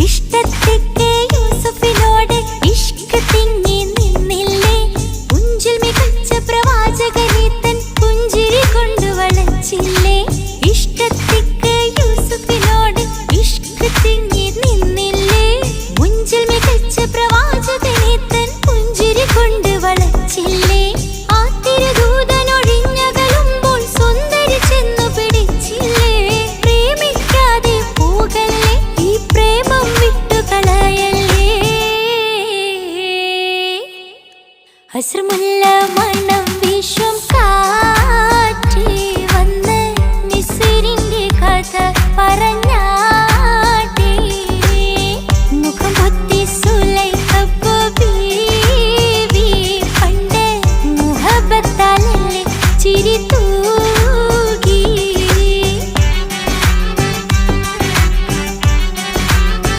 ഇഷ്ടത്തിക്ക് യൂസുഫിനോട് ഇഷ്ക് തിങ്ങി നിന്നില്ലേ പുഞ്ചിൽ മികച്ച പ്രവാചകനെ തൻ പുഞ്ചിരി കൊണ്ട് വളച്ചില്ലേ ഇഷ്ടത്തിക്ക് യൂസുഫിനോട് ഇഷ്ക് തിങ്ങി നിന്നില്ലേ മുഞ്ചിൽ മികച്ച പ്രവാചകനെ തൻ പുഞ്ചിരി കൊണ്ട് വളച്ചില്ലേ ആ തിരുദൂതനൊഴിഞ്ഞകലുമ്പോൾ സുന്ദരി ചെന്നു പിടിച്ചില്ലേ പ്രേമിക്കാതെ പോകല്ലേ ഈ പ്രേമം വിട്ടുകളയല്ലേ അസ്രമുല്ല മണം